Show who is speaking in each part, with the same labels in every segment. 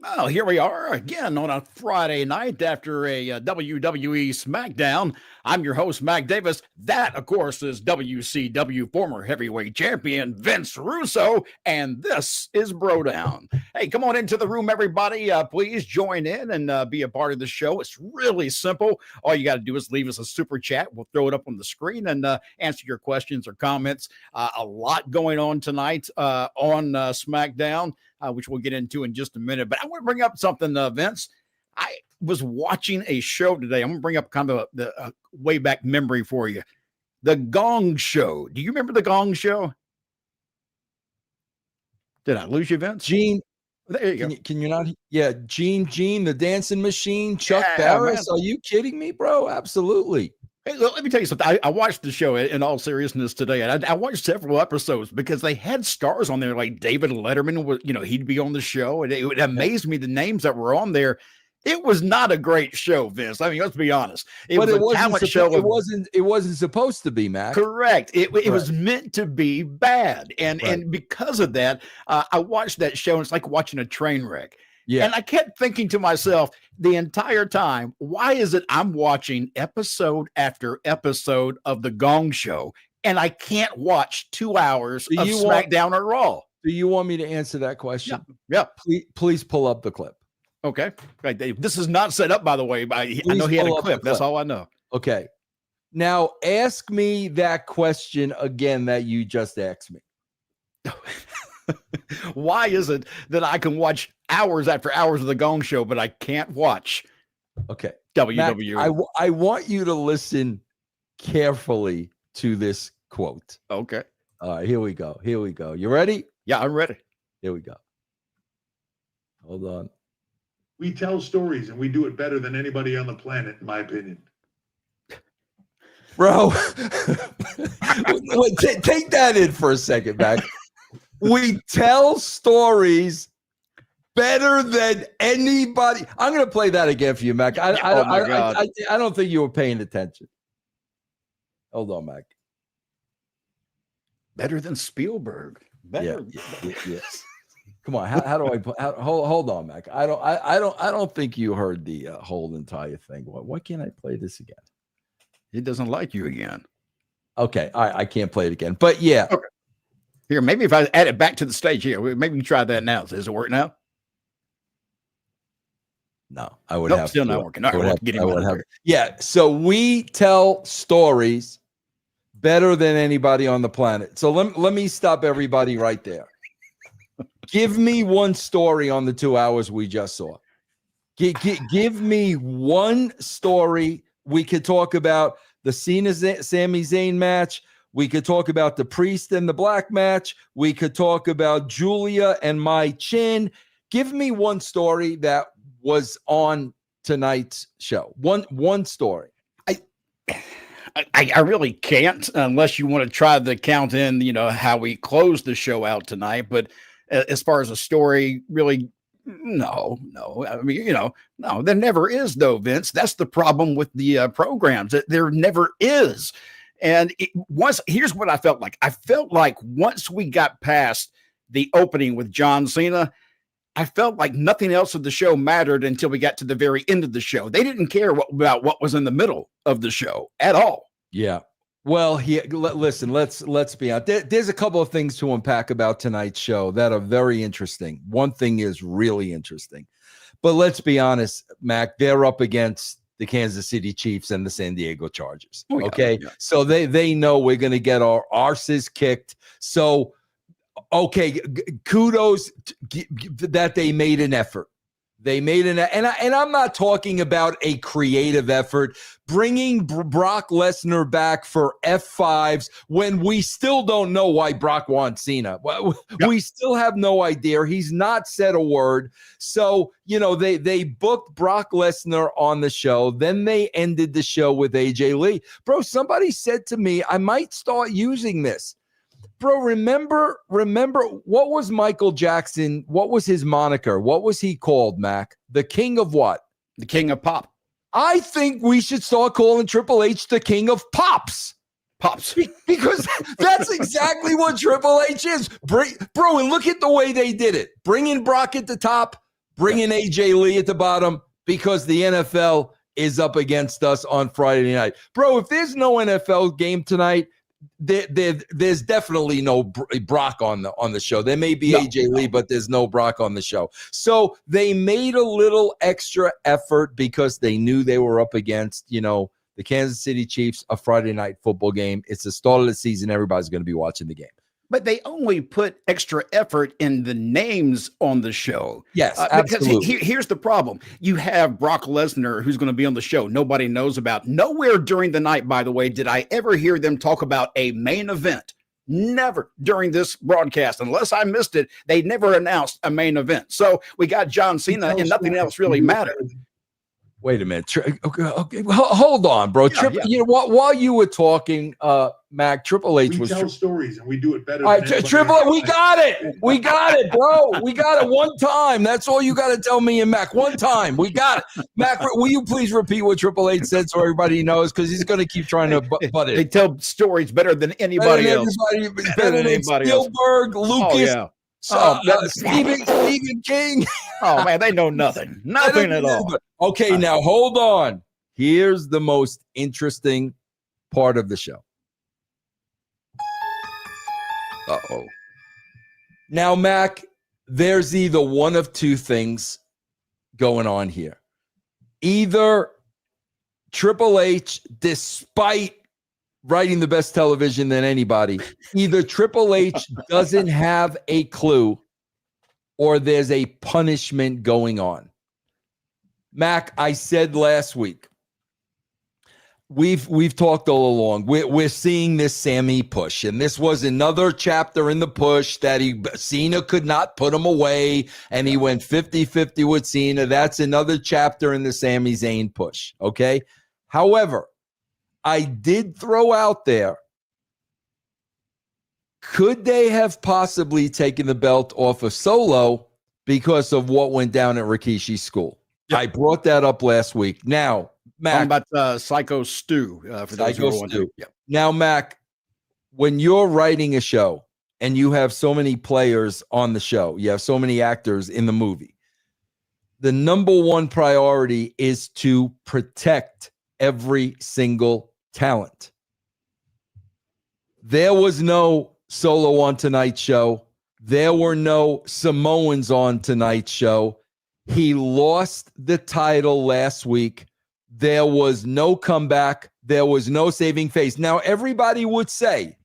Speaker 1: Well, here we are again on a Friday night after a WWE SmackDown. I'm your host, Mac Davis. That, of course, is WCW former heavyweight champion Vince Russo, and this is BroDown. Hey, come on into the room, everybody. Please join in and be a part of the show. It's really simple. All you got to do is leave us a super chat. We'll throw it up on the screen and answer your questions or comments. A lot going on tonight on SmackDown. Which we'll get into in just a minute. But I want to bring up something, Vince. I was watching a show today. I'm going to bring up kind of a way back memory for you. The Gong Show. Do you remember the Gong Show? Did I lose you, Vince?
Speaker 2: Gene.
Speaker 1: There you go.
Speaker 2: Can you not? Yeah, Gene, the dancing machine, Chuck Barris. Man. Are you kidding me, bro? Absolutely.
Speaker 1: Hey, let me tell you something. I watched the show in all seriousness today. And I watched several episodes because they had stars on there like David Letterman. He'd be on the show. And it amazed me the names that were on there. It was not a great show, Vince. I mean, let's be honest.
Speaker 2: It wasn't supposed to be, Mac.
Speaker 1: Correct. It was meant to be bad. And because of that, I watched that show. And it's like watching a train wreck. Yeah. And I kept thinking to myself the entire time, why is it I'm watching episode after episode of The Gong Show and I can't watch 2 hours of SmackDown or Raw?
Speaker 2: Do you want me to answer that question?
Speaker 1: Yeah.
Speaker 2: Please pull up the clip.
Speaker 1: Okay. Right. This is not set up, by the way. I know he had a clip. That's all I know.
Speaker 2: Okay. Now ask me that question again that you just asked me.
Speaker 1: Why is it that I can watch hours after hours of The Gong Show, but I can't watch WWE?
Speaker 2: Mac, I want you to listen carefully to this quote.
Speaker 1: Okay.
Speaker 2: All right, here we go. You ready?
Speaker 1: Yeah, I'm ready.
Speaker 2: Here we go. Hold on.
Speaker 3: We tell stories, and we do it better than anybody on the planet, in my opinion.
Speaker 2: Bro, take that in for a second, Mac. We tell stories better than anybody. I'm going to play that again for you, Mac. I don't think you were paying attention. Hold on, Mac.
Speaker 1: Better than Spielberg. Better.
Speaker 2: Yeah. Yes. Come on. How do I hold on, Mac? I don't think you heard the whole entire thing. Why can't I play this again?
Speaker 1: He doesn't like you again.
Speaker 2: Okay. I can't play it again. But yeah.
Speaker 1: Okay. Here, maybe if I add it back to the stage here, maybe we can try that now. Does it work now?
Speaker 2: No, I would have
Speaker 1: still not working. All right,
Speaker 2: yeah. So we tell stories better than anybody on the planet. So let me stop everybody right there. Give me one story on the 2 hours we just saw. Give me one story. We could talk about the Sami Zayn match. We could talk about the Priest and the Black match. We could talk about Julia and my chin. Give me one story that was on tonight's show. One story.
Speaker 1: I really can't unless you want to try to count in, how we closed the show out tonight. But as far as a story, really, no. I mean, no, there never is, though, Vince. That's the problem with the programs. There never is. And here's what I felt like. I felt like once we got past the opening with John Cena, I felt like nothing else of the show mattered until we got to the very end of the show. They didn't care about what was in the middle of the show at all.
Speaker 2: Yeah. Well, listen, let's be honest. There's a couple of things to unpack about tonight's show that are very interesting. One thing is really interesting. But let's be honest, Mac, they're up against the Kansas City Chiefs and the San Diego Chargers. Oh, yeah, okay. Yeah. So they know we're going to get our arses kicked. So, okay. Kudos that they made an effort. And I'm not talking about a creative effort, bringing Brock Lesnar back for F5s when we still don't know why Brock wants Cena. We still have no idea. He's not said a word. So, they booked Brock Lesnar on the show. Then they ended the show with AJ Lee. Bro, somebody said to me, I might start using this. Bro, remember what was Michael Jackson? What was his moniker? What was he called, Mac? The king of what?
Speaker 1: The king of pop.
Speaker 2: I think we should start calling Triple H the king of pops.
Speaker 1: Pops.
Speaker 2: Because that's exactly what Triple H is. Bro, and look at the way they did it. Bringing Brock at the top, Bring in AJ Lee at the bottom because the NFL is up against us on Friday night. Bro, if there's no NFL game tonight, there's definitely no Brock on the show. There may be AJ Lee, but there's no Brock on the show. So they made a little extra effort because they knew they were up against, the Kansas City Chiefs, a Friday night football game. It's the start of the season. Everybody's going to be watching the game.
Speaker 1: But they only put extra effort in the names on the show.
Speaker 2: Yes,
Speaker 1: because here's the problem. You have Brock Lesnar, who's going to be on the show. Nobody knows about. Nowhere during the night, by the way, did I ever hear them talk about a main event. Never during this broadcast. Unless I missed it, they never announced a main event. So we got John Cena, and nothing else really mattered.
Speaker 2: Wait a minute. Okay. Hold on, bro. While you were talking, Mac, Triple H was
Speaker 3: tell stories, and we do it better.
Speaker 2: All right, Triple H, we got it. We got it, bro. We got it one time. That's all you got to tell me and Mac. One time. We got it. Mac, will you please repeat what Triple H said so everybody knows? Because he's going to keep trying to butt it.
Speaker 1: They tell stories better than anybody else.
Speaker 2: Better than anybody Spielberg, else. Lucas.
Speaker 1: Oh, yeah.
Speaker 2: Stephen King.
Speaker 1: Oh, man, they know nothing. Nothing at all.
Speaker 2: Okay, now hold on. Here's the most interesting part of the show. Uh-oh. Now, Mac, there's either one of two things going on here. Either Triple H, despite writing the best television than anybody, either Triple H doesn't have a clue or there's a punishment going on. Mac, I said last week, we've talked all along. We're seeing this Sami push, and this was another chapter in the push that Cena could not put him away, and he went 50-50 with Cena. That's another chapter in the Sami Zayn push, okay? However, I did throw out there, could they have possibly taken the belt off of Solo because of what went down at Rikishi's school? Yep. I brought that up last week. Now, Mac.
Speaker 1: Talking about Psycho Stu. For those who
Speaker 2: Stu. Yep. Now, Mac, when you're writing a show and you have so many players on the show, you have so many actors in the movie, the number one priority is to protect every single talent. There was no Solo on tonight's show. There were no Samoans on tonight's show. He lost the title last week. There was no comeback. There was no saving face. Now, everybody would say,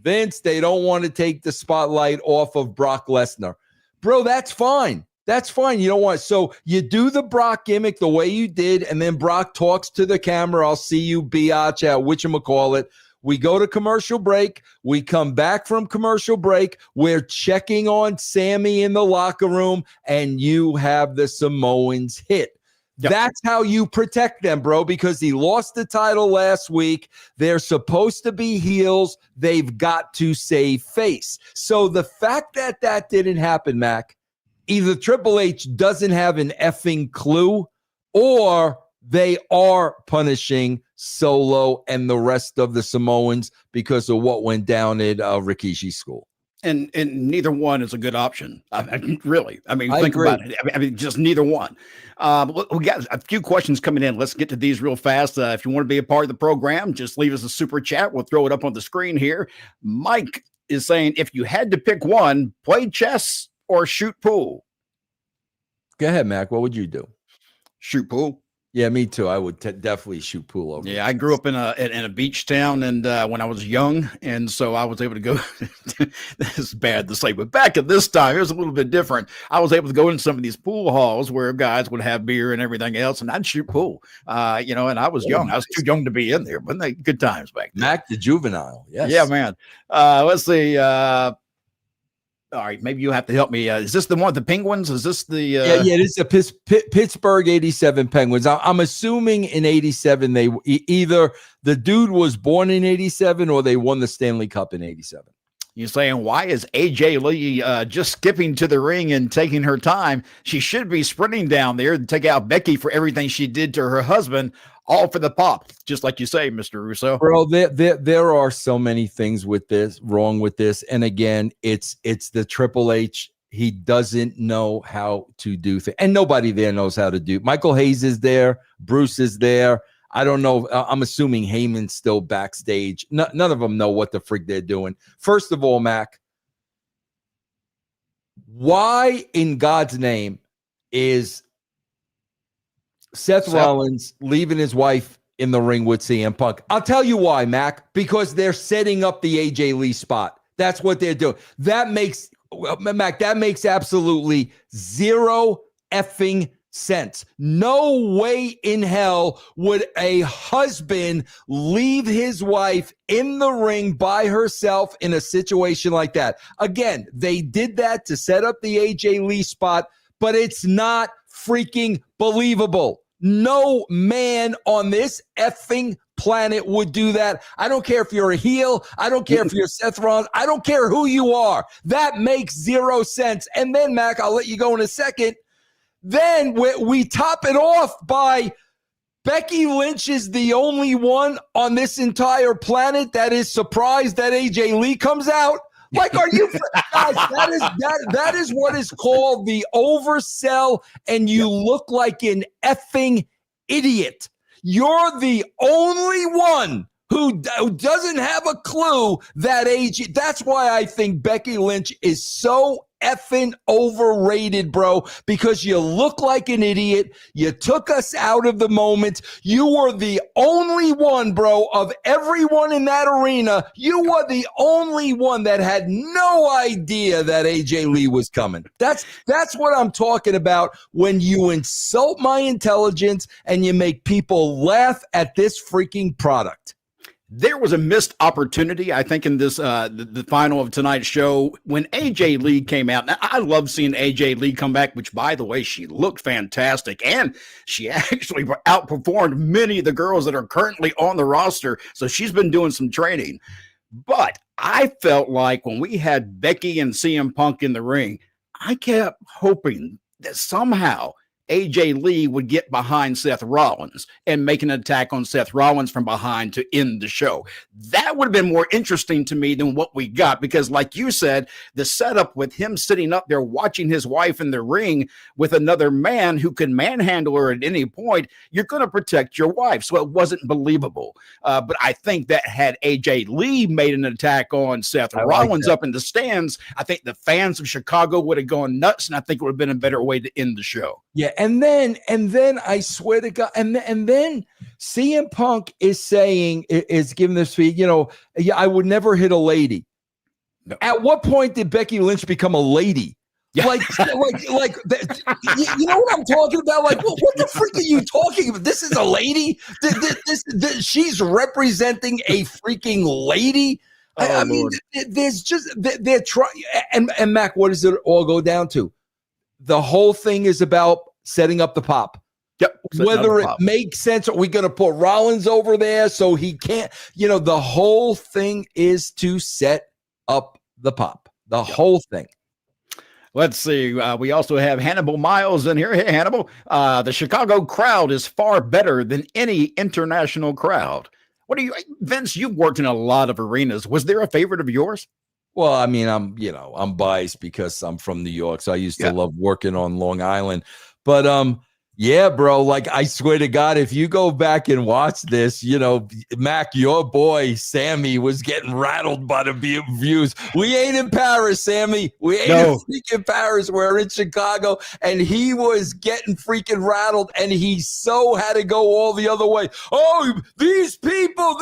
Speaker 2: Vince, they don't want to take the spotlight off of Brock Lesnar. Bro, that's fine. That's fine. You don't want, so you do the Brock gimmick the way you did, and then Brock talks to the camera. I'll see you, biatch, at whatchamacallit. We go to commercial break. We come back from commercial break. We're checking on Sami in the locker room, and you have the Samoans hit. Yep. That's how you protect them, bro, because he lost the title last week. They're supposed to be heels. They've got to save face. So the fact that that didn't happen, Mac, either Triple H doesn't have an effing clue or they are punishing Solo and the rest of the Samoans because of what went down at Rikishi's school.
Speaker 1: And neither one is a good option. Really. I mean, think
Speaker 2: agree.
Speaker 1: about it. I mean, just neither one. We got a few questions coming in. Let's get to these real fast. If you want to be a part of the program, just leave us a super chat. We'll throw it up on the screen here. Mike is saying, if you had to pick one, play chess or shoot pool?
Speaker 2: Go ahead, Mac. What would you do?
Speaker 1: Shoot pool.
Speaker 2: Yeah, me too. I would definitely shoot pool over.
Speaker 1: Yeah, I grew up in a beach town, and when I was young, and so I was able to go. This is bad to say, but back at this time, it was a little bit different. I was able to go into some of these pool halls where guys would have beer and everything else, and I'd shoot pool. And I was young. I was too young to be in there, but they good times back then.
Speaker 2: Mac the juvenile. Yes.
Speaker 1: Yeah, man. Let's see. All right, maybe you have to help me. Is this the one with the Penguins? Is this the?
Speaker 2: Yeah, this is the Pittsburgh '87 Penguins. I'm assuming in '87 they either the dude was born in '87 or they won the Stanley Cup in '87.
Speaker 1: You're saying, why is AJ Lee just skipping to the ring and taking her time? She should be sprinting down there to take out Becky for everything she did to her husband, all for the pop, just like you say, Mr. Russo.
Speaker 2: Bro, there are so many things wrong with this. And again, it's the Triple H He doesn't know how to do things. And nobody there knows how to do. Michael Hayes is there. Bruce is there. I don't know. I'm assuming Heyman's still backstage. None of them know what the frig they're doing. First of all, Mac, why in God's name is Seth Rollins leaving his wife in the ring with CM Punk? I'll tell you why, Mac. Because they're setting up the AJ Lee spot. That's what they're doing. That makes absolutely zero effing sense. No way in hell would a husband leave his wife in the ring by herself in a situation like that. Again, they did that to set up the AJ Lee spot, but it's not freaking believable. No man on this effing planet would do that. I don't care if you're a heel. I don't care if you're Seth Rollins. I don't care who you are. That makes zero sense. And then, Mac, I'll let you go in a second. Then we top it off by Becky Lynch is the only one on this entire planet that is surprised that AJ Lee comes out. Like, are you guys? That is what is called the oversell, and you look like an effing idiot. You're the only one who doesn't have a clue that AJ. That's why I think Becky Lynch is so effing overrated, bro, because you look like an idiot. You took us out of the moment. You were the only one, bro, of everyone in that arena. You were the only one that had no idea that AJ Lee was coming. That's what I'm talking about when you insult my intelligence and you make people laugh at this freaking product.
Speaker 1: There was a missed opportunity, I think, in this the final of tonight's show when AJ Lee came out. Now, I love seeing AJ Lee come back, which, by the way, she looked fantastic, and she actually outperformed many of the girls that are currently on the roster, so she's been doing some training. But I felt like when we had Becky and CM Punk in the ring, I kept hoping that somehow AJ Lee would get behind Seth Rollins and make an attack on Seth Rollins from behind to end the show. That would have been more interesting to me than what we got, because like you said, the setup with him sitting up there watching his wife in the ring with another man who could manhandle her at any point, you're going to protect your wife. So it wasn't believable. But I think that had AJ Lee made an attack on Seth Rollins up in the stands, I think the fans of Chicago would have gone nuts, and I think it would have been a better way to end the show.
Speaker 2: Yeah, and then I swear to God, and then CM Punk is giving this speech. Yeah, I would never hit a lady. No. At what point did Becky Lynch become a lady? Yeah. Like, you know what I'm talking about? Like, what the freak are you talking about? This is a lady. She's representing a freaking lady. I mean, there's just they're trying. And Mac, what does it all go down to? The whole thing is about setting up the pop.
Speaker 1: Yep.
Speaker 2: Whether it makes sense, are we going to put Rollins over there so he can't? The whole thing is to set up the pop. The whole thing.
Speaker 1: Let's see. We also have Hannibal Miles in here. Hey, Hannibal. The Chicago crowd is far better than any international crowd. Vince, you've worked in a lot of arenas. Was there a favorite of yours?
Speaker 2: Well, I mean, I'm biased because I'm from New York, so I used to love working on Long Island. But yeah, bro, like I swear to God, if you go back and watch this, Mac, your boy Sammy was getting rattled by the views. We ain't in Paris, Sammy. We ain't in freaking Paris. We're in Chicago, and he was getting freaking rattled, and he so had to go all the other way. Oh, these people,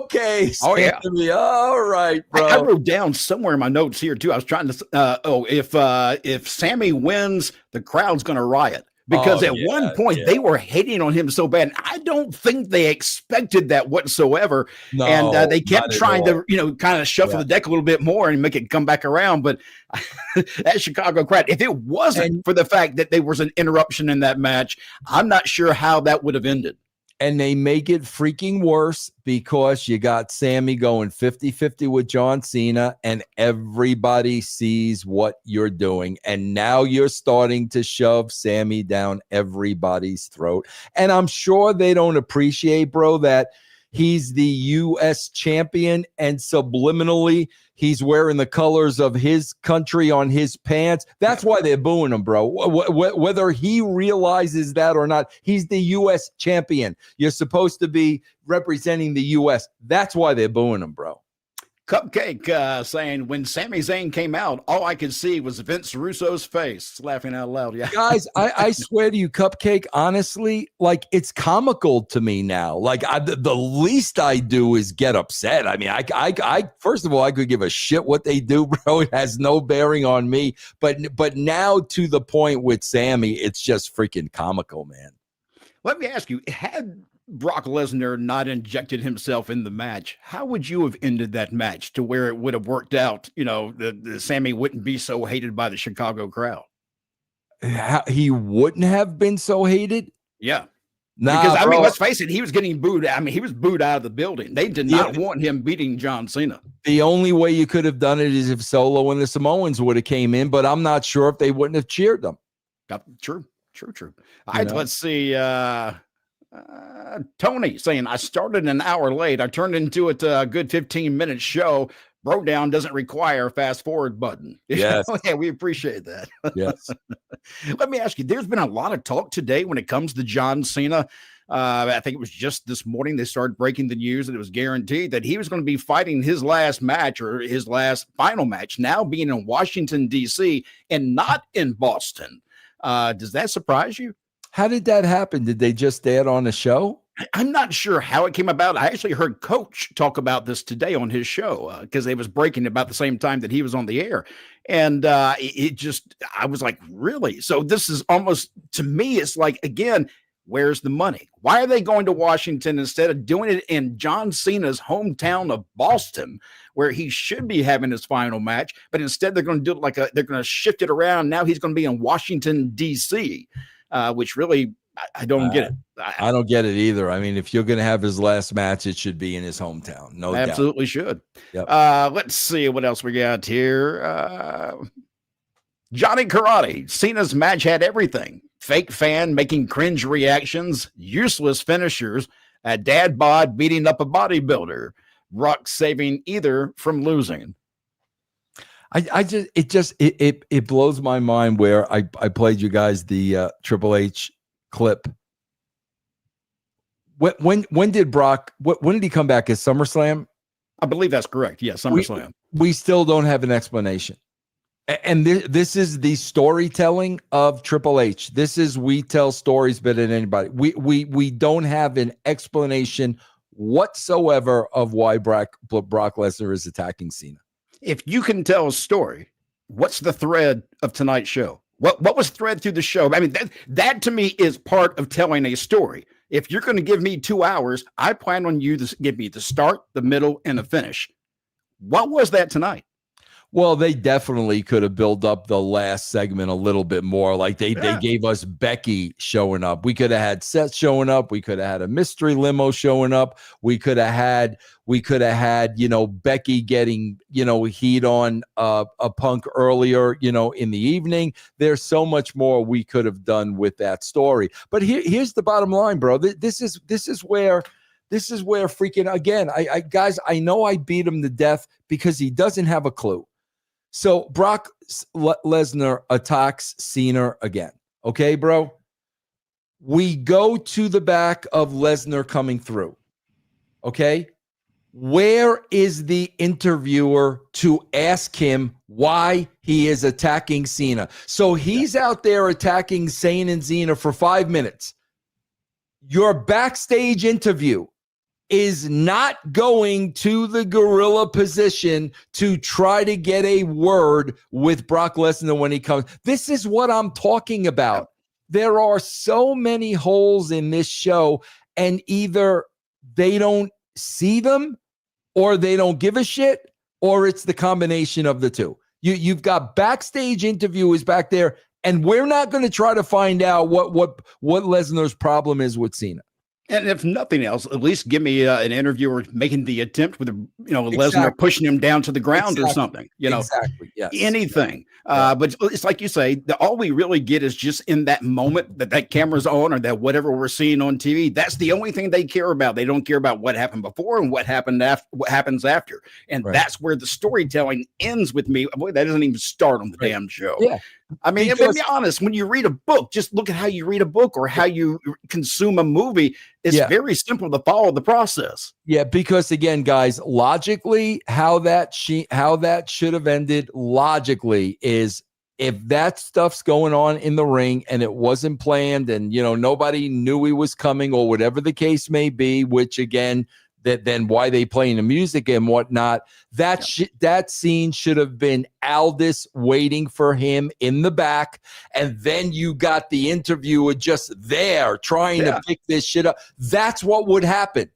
Speaker 2: okay, Sammy. Oh yeah, all right, bro.
Speaker 1: I wrote down somewhere in my notes here too. I was trying to if Sammy wins, the crowd's going to riot. Because at one point they were hating on him so bad. I don't think they expected that whatsoever. No, and they kept trying to, kind of shuffle the deck a little bit more and make it come back around. But that Chicago crowd, if it wasn't for the fact that there was an interruption in that match, I'm not sure how that would have ended.
Speaker 2: And they make it freaking worse because you got Sammy going 50-50 with John Cena, and everybody sees what you're doing. And now you're starting to shove Sammy down everybody's throat. And I'm sure they don't appreciate, bro, that he's the U.S. champion, and subliminally he's wearing the colors of his country on his pants. That's why they're booing him, bro. Whether he realizes that or not, he's the U.S. champion. You're supposed to be representing the U.S. That's why they're booing him, bro.
Speaker 1: Cupcake saying, when Sami Zayn came out, all I could see was Vince Russo's face. Laughing out loud. Yeah.
Speaker 2: Guys, I swear to you, Cupcake, honestly, like, it's comical to me now. Like, the least I do is get upset. I mean, I first of all, I could give a shit what they do, bro. It has no bearing on me. But now, to the point with Sami, it's just freaking comical, man.
Speaker 1: Let me ask you, had Brock Lesnar not injected himself in the match, how would you have ended that match to where it would have worked out? You know, the Sami wouldn't be so hated by the Chicago crowd.
Speaker 2: He wouldn't have been so hated?
Speaker 1: Yeah.
Speaker 2: Nah,
Speaker 1: because, I
Speaker 2: bro,
Speaker 1: mean, let's face it, he was getting booed. I mean, he was booed out of the building. They did not want him beating John Cena.
Speaker 2: The only way you could have done it is if Solo and the Samoans would have came in, but I'm not sure if they wouldn't have cheered them.
Speaker 1: True. Let's see. Tony saying, I started an hour late. I turned into it a good 15-minute show. BroDown doesn't require a fast forward button.
Speaker 2: Yes.
Speaker 1: Yeah, we appreciate that.
Speaker 2: Yes.
Speaker 1: Let me ask you, there's been a lot of talk today when it comes to John Cena. I think it was just this morning they started breaking the news that it was guaranteed that he was going to be fighting his last match, or his last final match, now being in Washington, D.C. and not in Boston. Does that surprise you?
Speaker 2: How did that happen? Did they just add on a show?
Speaker 1: I'm not sure how it came about. I actually heard Coach talk about this today on his show because it was breaking about the same time that he was on the air. And I was like, really? So this is almost, to me, it's like, again, where's the money? Why are they going to Washington instead of doing it in John Cena's hometown of Boston, where he should be having his final match? But instead, they're going to do it they're going to shift it around. Now he's going to be in Washington, D.C., which really, I don't get it.
Speaker 2: I don't get it either. I mean, if you're going to have his last match, it should be in his hometown. No doubt.
Speaker 1: Absolutely should.
Speaker 2: Yep.
Speaker 1: Let's see what else we got here. Johnny Karate. Cena's match had everything. Fake fan making cringe reactions, useless finishers, a dad bod beating up a bodybuilder, Brock saving either from losing.
Speaker 2: It blows my mind where I played you guys the Triple H clip. When did Brock, when did he come back? At SummerSlam?
Speaker 1: I believe that's correct. Yeah, SummerSlam.
Speaker 2: We still don't have an explanation. And this is the storytelling of Triple H. This is, we tell stories better than anybody. We don't have an explanation whatsoever of why Brock Lesnar is attacking Cena.
Speaker 1: If you can tell a story, what's the thread of tonight's show? What was thread through the show? I mean, that to me is part of telling a story. If you're going to give me 2 hours, I plan on you to give me the start, the middle, and the finish. What was that tonight?
Speaker 2: Well, they definitely could have built up the last segment a little bit more. Like they gave us Becky showing up. We could have had Seth showing up. We could have had a mystery limo showing up. We could have had, Becky getting, heat on a Punk earlier, in the evening. There's so much more we could have done with that story. But here's the bottom line, bro. This is where freaking, again, guys, I know I beat him to death because he doesn't have a clue. So Brock Lesnar attacks Cena again. Okay, bro? We go to the back of Lesnar coming through. Okay? Where is the interviewer to ask him why he is attacking Cena? So he's out there attacking Zayn and Cena for 5 minutes. Your backstage interview is not going to the gorilla position to try to get a word with Brock Lesnar when he comes. This is what I'm talking about. There are so many holes in this show, and either they don't see them, or they don't give a shit, or it's the combination of the two. You've got backstage interviewers back there, and we're not going to try to find out what Lesnar's problem is with Cena.
Speaker 1: And if nothing else, at least give me an interviewer making the attempt with, Lesnar
Speaker 2: Exactly.
Speaker 1: pushing him down to the ground or
Speaker 2: Exactly.
Speaker 1: something,
Speaker 2: Exactly. Yes.
Speaker 1: anything.
Speaker 2: Yeah.
Speaker 1: But it's like you say, all we really get is just in that moment that camera's on or that whatever we're seeing on TV. That's the only thing they care about. They don't care about what happened before and what happened after, what happens after. And
Speaker 2: Right.
Speaker 1: that's where the storytelling ends with me. Boy, that doesn't even start on the
Speaker 2: Right.
Speaker 1: damn show.
Speaker 2: Yeah.
Speaker 1: I mean,
Speaker 2: Because-
Speaker 1: to be honest, when you read a book, just look at how you read a book or how you consume a movie. It's very simple to follow the process.
Speaker 2: Yeah, because again, guys, logically, how that should have ended logically is if that stuff's going on in the ring and it wasn't planned and nobody knew he was coming or whatever the case may be, which again, then why they playing the music and whatnot, that scene should have been Aldis waiting for him in the back, and then you got the interviewer just there trying to pick this shit up. That's what would happen.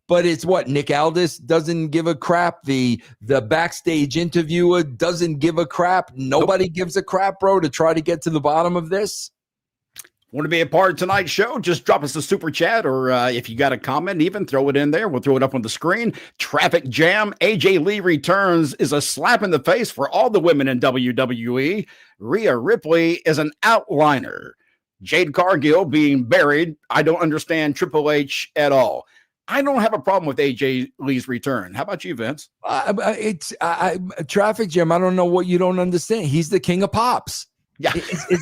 Speaker 2: But it's what Nick Aldis doesn't give a crap. The backstage interviewer doesn't give a crap. Nobody gives a crap, bro, to try to get to the bottom of this.
Speaker 1: Want to be a part of tonight's show? Just drop us a super chat, or if you got a comment, even throw it in there. We'll throw it up on the screen. Traffic jam. AJ Lee returns is a slap in the face for all the women in WWE. Rhea Ripley is an outliner. Jade Cargill being buried. I don't understand Triple H at all. I don't have a problem with AJ Lee's return. How about you, Vince?
Speaker 2: It's traffic jam. I don't know what you don't understand. He's the king of pops.
Speaker 1: Yeah,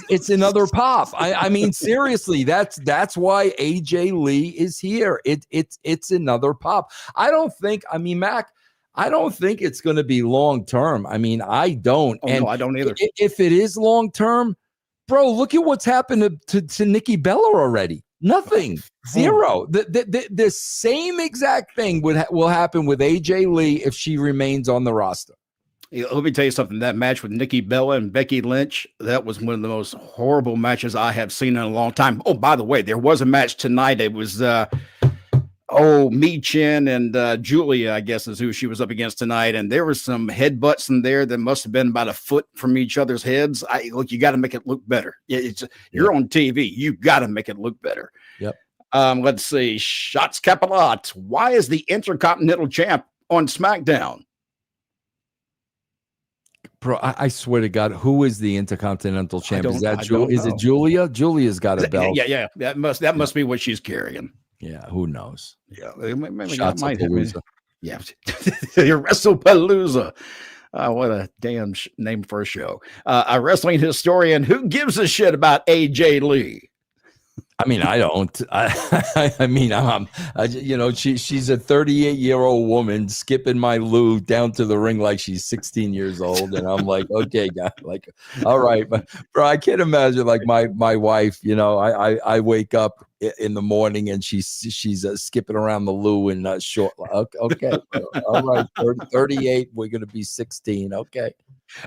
Speaker 2: it's another pop. I mean, seriously, that's why AJ Lee is here. It's another pop. I don't think it's going to be long term. I mean, I don't.
Speaker 1: No, I don't either.
Speaker 2: If it is long term, bro, look at what's happened to Nikki Bella already. Nothing. Zero. The same exact thing will happen with AJ Lee if she remains on the roster.
Speaker 1: Let me tell you something. That match with Nikki Bella and Becky Lynch, that was one of the most horrible matches I have seen in a long time. Oh, by the way, there was a match tonight. It was Mi Chin and Julia, I guess is who she was up against tonight. And there was some headbutts in there that must have been about a foot from each other's heads. Look, you got to make it look better. You're on TV. You got to make it look better.
Speaker 2: Yep.
Speaker 1: Let's see. Shots Capilat. Why is the Intercontinental Champ on SmackDown?
Speaker 2: Bro, I swear to God, who is the Intercontinental Champ? Is that
Speaker 1: is
Speaker 2: it Julia? Julia's got a belt.
Speaker 1: Yeah. That must be what she's carrying.
Speaker 2: Yeah, who knows?
Speaker 1: Yeah,
Speaker 2: Shots of Palooza.
Speaker 1: Yeah, your WrestlePalooza. What a damn name for a show. A wrestling historian who gives a shit about AJ Lee.
Speaker 2: I mean, I don't. I mean, she's a 38-year-old woman skipping my Lou down to the ring like she's 16 years old, and I'm like, okay, God, like, all right, but bro, I can't imagine like my wife. I wake up in the morning and she's skipping around the Lou in short. Okay, all right, 38. We're gonna be 16. Okay.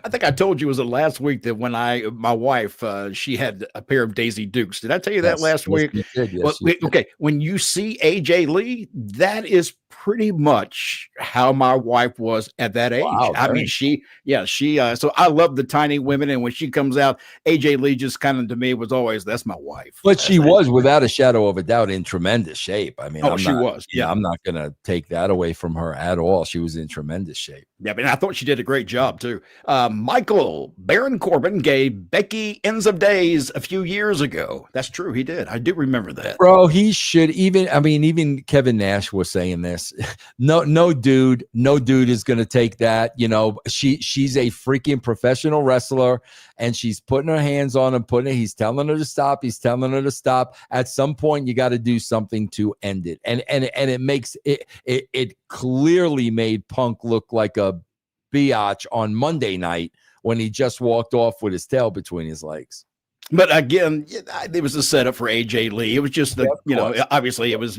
Speaker 1: I think I told you was the last week that when my wife, she had a pair of Daisy Dukes. Did I tell you that last week?
Speaker 2: You did, yes,
Speaker 1: well, okay. When you see AJ Lee, that is pretty much how my wife was at that age.
Speaker 2: Wow,
Speaker 1: I mean, so I love the tiny women. And when she comes out, AJ Lee just kind of to me was always, that's my wife.
Speaker 2: But she was without a shadow of a doubt in tremendous shape. I mean,
Speaker 1: she was. Yeah.
Speaker 2: I'm not going to take that away from her at all. She was in tremendous shape.
Speaker 1: Yeah, but I thought she did a great job too. Michael Baron Corbin gave Becky Ends of Days a few years ago. That's true. He did. I do remember that.
Speaker 2: Bro, he should even Kevin Nash was saying this. No dude is going to take that. She's a freaking professional wrestler and she's putting her hands on him, he's telling her to stop. He's telling her to stop. At some point, you got to do something to end it. And it makes it clearly made Punk look like a biatch on Monday night when he just walked off with his tail between his legs.
Speaker 1: But again, it was a setup for AJ Lee. It was just obviously it was,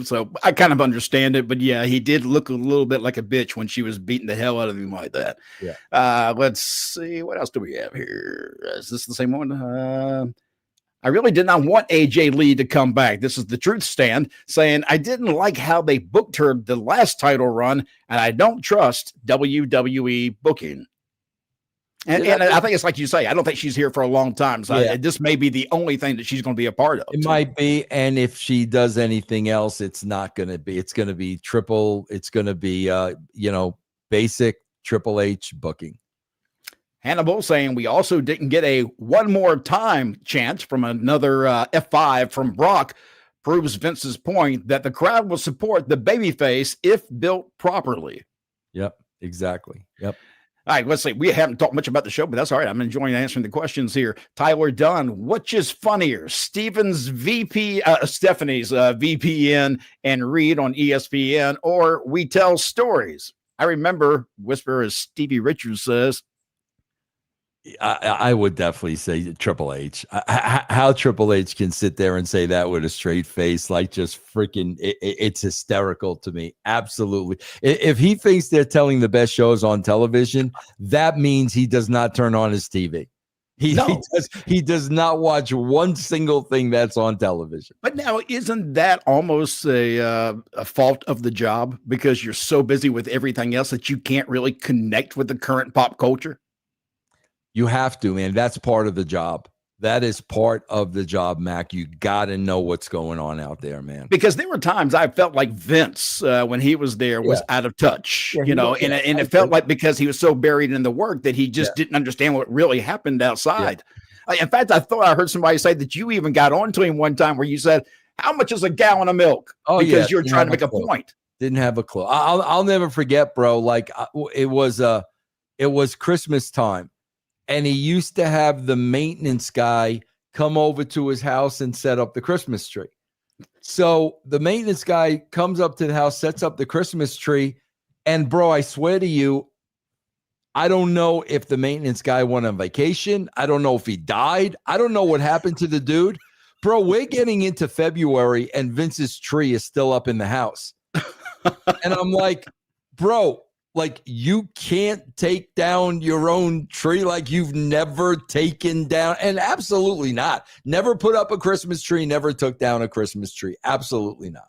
Speaker 1: so I kind of understand it. But yeah, he did look a little bit like a bitch when she was beating the hell out of him like that.
Speaker 2: Yeah.
Speaker 1: Let's see. What else do we have here? Is this the same one? I really did not want AJ Lee to come back. This is the Truth Stand saying, I didn't like how they booked her the last title run, and I don't trust WWE booking. And I think it's like you say, I don't think she's here for a long time. So this may be the only thing that she's going to be a part of.
Speaker 2: It might be. And if she does anything else, it's not going to be. It's going to be triple. It's going to be, basic Triple H booking.
Speaker 1: Hannibal saying we also didn't get a one more time chant from another F5 from Brock. Proves Vince's point that the crowd will support the babyface if built properly.
Speaker 2: Yep, exactly. Yep.
Speaker 1: All right, let's see. We haven't talked much about the show, but that's all right. I'm enjoying answering the questions here. Tyler Dunn, which is funnier, Stephanie's VPN and Reed on ESPN, or We Tell Stories? I remember, whisper as Stevie Richards says.
Speaker 2: I would definitely say Triple H. How Triple H can sit there and say that with a straight face, like just freaking, it's hysterical to me. Absolutely. If he thinks they're telling the best shows on television, that means he does not turn on his TV. He does not watch one single thing that's on television.
Speaker 1: But now, isn't that almost a fault of the job because you're so busy with everything else that you can't really connect with the current pop culture?
Speaker 2: You have to, man. That's part of the job. That is part of the job, Mac. You got to know what's going on out there, man.
Speaker 1: Because there were times I felt like Vince, when he was there, was out of touch, and it felt like because he was so buried in the work that he just didn't understand what really happened outside. Yeah. In fact, I thought I heard somebody say that you even got on to him one time where you said, "How much is a gallon of milk?"
Speaker 2: Oh,
Speaker 1: because you're trying to make a point.
Speaker 2: Didn't have a clue. I'll never forget, bro. Like it was Christmas time. And he used to have the maintenance guy come over to his house and set up the Christmas tree. So the maintenance guy comes up to the house, sets up the Christmas tree. And bro, I swear to you, I don't know if the maintenance guy went on vacation. I don't know if he died. I don't know what happened to the dude. Bro, we're getting into February and Vince's tree is still up in the house. And I'm like, bro, like you can't take down your own tree, like you've never taken down, and absolutely not. Never put up a Christmas tree, never took down a Christmas tree. Absolutely not.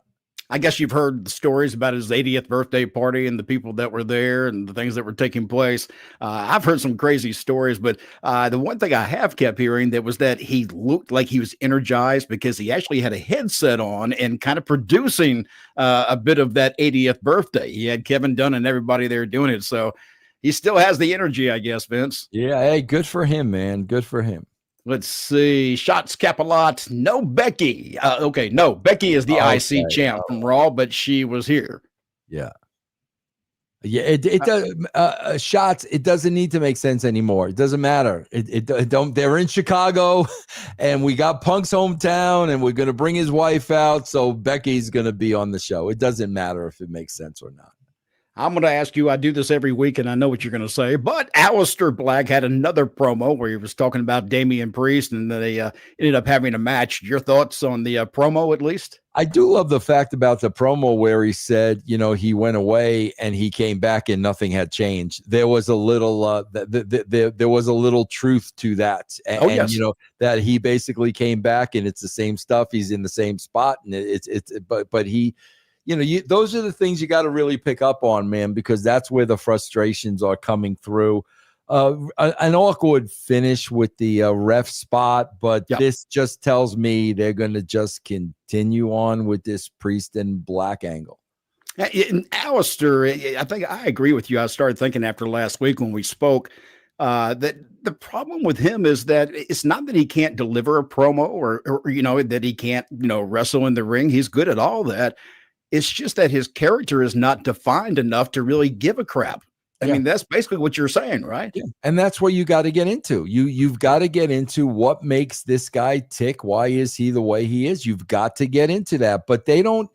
Speaker 1: I guess you've heard the stories about his 80th birthday party and the people that were there and the things that were taking place. I've heard some crazy stories, but the one thing I have kept hearing that was that he looked like he was energized because he actually had a headset on and kind of producing a bit of that 80th birthday. He had Kevin Dunn and everybody there doing it. So he still has the energy, I guess, Vince.
Speaker 2: Yeah. Hey, good for him, man. Good for him.
Speaker 1: Let's see. Shots Capalot. No Becky. No, Becky is the IC champ from Raw, but she was here.
Speaker 2: Yeah. Yeah. It does. Shots. It doesn't need to make sense anymore. It doesn't matter. It don't. They're in Chicago, and we got Punk's hometown, and we're gonna bring his wife out, so Becky's gonna be on the show. It doesn't matter if it makes sense or not.
Speaker 1: I'm going to ask you, I do this every week, and I know what you're going to say, but Aleister Black had another promo where he was talking about Damian Priest, and they ended up having a match. Your thoughts on the promo, at least?
Speaker 2: I do love the fact about the promo where he said, he went away and he came back and nothing had changed. There was a little, there was a little truth to that. And,
Speaker 1: yes.
Speaker 2: That he basically came back and it's the same stuff. He's in the same spot, and but he, those are the things you got to really pick up on, man, because that's where the frustrations are coming through. An awkward finish with the ref spot, but this just tells me they're going to just continue on with this Priest and Black angle.
Speaker 1: And Aleister, I think I agree with you. I started thinking after last week when we spoke that the problem with him is that it's not that he can't deliver a promo or that he can't, wrestle in the ring. He's good at all that. It's just that his character is not defined enough to really give a crap. I mean, that's basically what you're saying, right? Yeah.
Speaker 2: And that's what you got to get into. You've got to get into what makes this guy tick. Why is he the way he is? You've got to get into that. But they don't,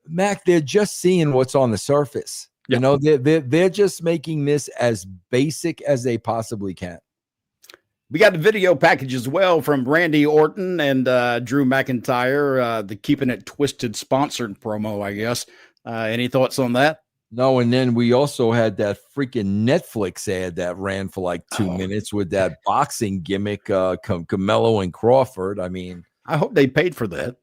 Speaker 2: Mac, they're just seeing what's on the surface. Yeah. They're just making this as basic as they possibly can.
Speaker 1: We got the video package as well from Randy Orton and Drew McIntyre, the Keeping It Twisted sponsored promo, I guess. Any thoughts on that?
Speaker 2: No, and then we also had that freaking Netflix ad that ran for like 2 minutes with that boxing gimmick, Camelo and Crawford. I mean,
Speaker 1: I hope they paid for that.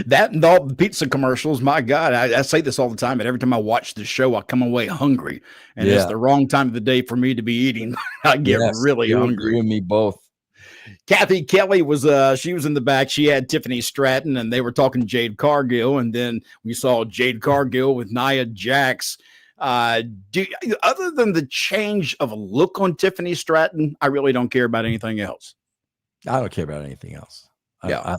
Speaker 1: That and all the pizza commercials, my God, I say this all the time, and every time I watch the show, I come away hungry. And it's the wrong time of the day for me to be eating. I get really hungry.
Speaker 2: You and me both.
Speaker 1: Kathy Kelly was she was in the back. She had Tiffany Stratton, and they were talking Jade Cargill, and then we saw Jade Cargill with Nia Jax. Other than the change of look on Tiffany Stratton, I really don't care about anything else.
Speaker 2: I don't care about anything else. I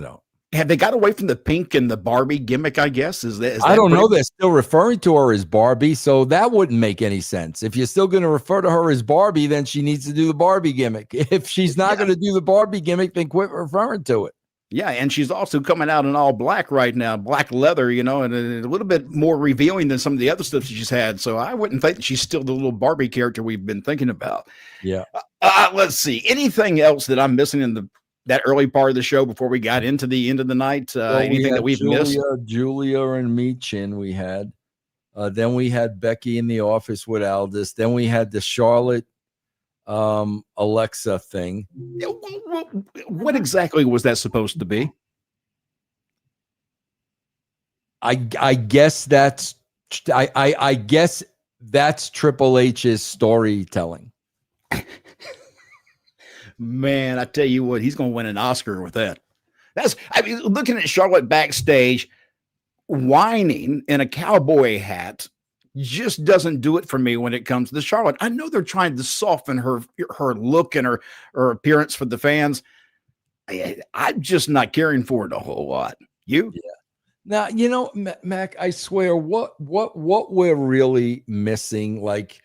Speaker 2: don't.
Speaker 1: Have they got away from the pink and the Barbie gimmick, I guess? Is that
Speaker 2: I don't know. They're still referring to her as Barbie, so that wouldn't make any sense. If you're still going to refer to her as Barbie, then she needs to do the Barbie gimmick. If she's not going to do the Barbie gimmick, then quit referring to it.
Speaker 1: Yeah, and she's also coming out in all black right now, black leather, and a little bit more revealing than some of the other stuff she's had. So I wouldn't think that she's still the little Barbie character we've been thinking about.
Speaker 2: Yeah.
Speaker 1: Let's see. Anything else that I'm missing in that early part of the show before we got into the end of the night? Anything that we've missed?
Speaker 2: Julia and Michin we had. Then we had Becky in the office with Aldis. Then we had the Charlotte Alexa thing.
Speaker 1: What exactly was that supposed to be?
Speaker 2: I guess that's I guess that's Triple H's storytelling.
Speaker 1: Man, I tell you what, he's going to win an Oscar with that. Looking at Charlotte backstage, whining in a cowboy hat just doesn't do it for me when it comes to Charlotte. I know they're trying to soften her look and her appearance for the fans. I'm just not caring for it a whole lot. You?
Speaker 2: Yeah. Now, Mac, I swear what we're really missing, like,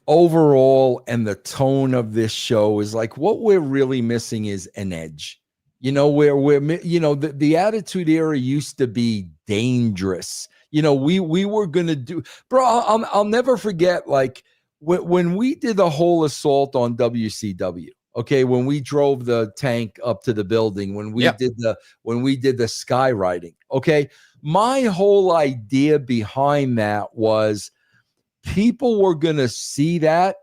Speaker 2: overall, and the tone of this show is like, what we're really missing is an edge. Where the Attitude Era used to be dangerous. We were gonna do, bro. I'll never forget, like, when we did the whole assault on WCW. Okay, when we drove the tank up to the building, when we did the skywriting. Okay, my whole idea behind that was people were going to see that,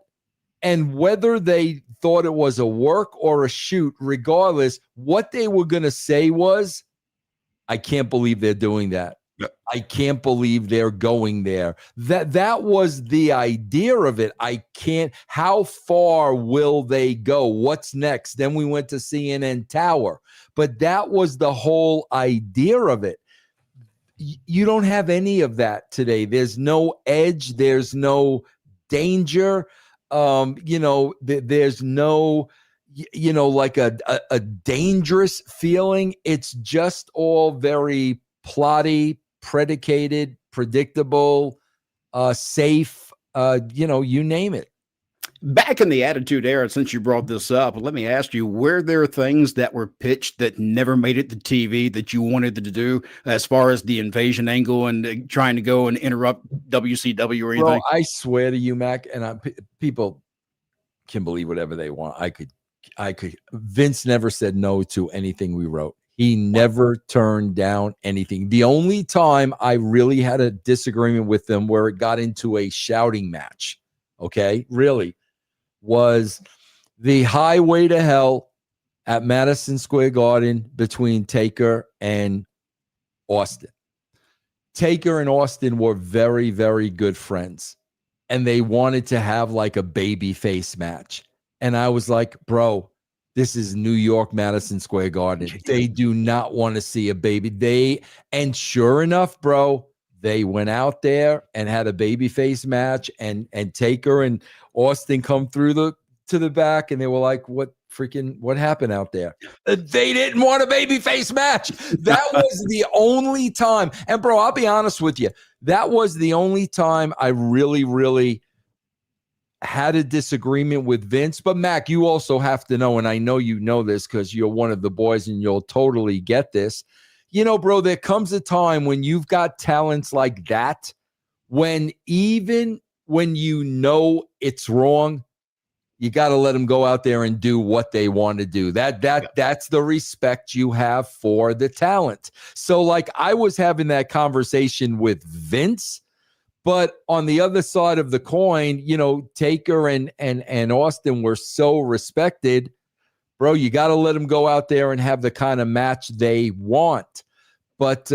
Speaker 2: and whether they thought it was a work or a shoot, regardless, what they were going to say was, I can't believe they're doing that. Yep. I can't believe they're going there. That was the idea of it. How far will they go? What's next? Then we went to CNN Tower. But that was the whole idea of it. You don't have any of that today. There's no edge. There's no danger. There's no, like a dangerous feeling. It's just all very plotty, predicated, predictable, safe, you name it.
Speaker 1: Back in the Attitude Era, since you brought this up, let me ask you, were there things that were pitched that never made it to TV that you wanted to do, as far as the invasion angle and trying to go and interrupt WCW or anything?
Speaker 2: Bro, I swear to you, Mac, and people can believe whatever they want. I could. Vince never said no to anything we wrote. He never turned down anything. The only time I really had a disagreement with him where it got into a shouting match, okay, really, was the Highway to Hell at Madison Square Garden between Taker and Austin. Taker and Austin were very, very good friends, and they wanted to have like a baby face match. And I was like, bro, this is New York, Madison Square Garden. They do not want to see a baby. And sure enough, bro, they went out there and had a babyface match, and Taker and Austin come through to the back, and they were like, what happened out there? They didn't want a babyface match. That was the only time. And bro, I'll be honest with you. That was the only time I really, really had a disagreement with Vince. But Mac, you also have to know, and I know you know this because you're one of the boys and you'll totally get this. Bro, there comes a time when you've got talents like that, when even when it's wrong, you got to let them go out there and do what they want to do. That's the respect you have for the talent. So, like, I was having that conversation with Vince, but on the other side of the coin, Taker and Austin were so respected. bro, you got to let them go out there and have the kind of match they want. But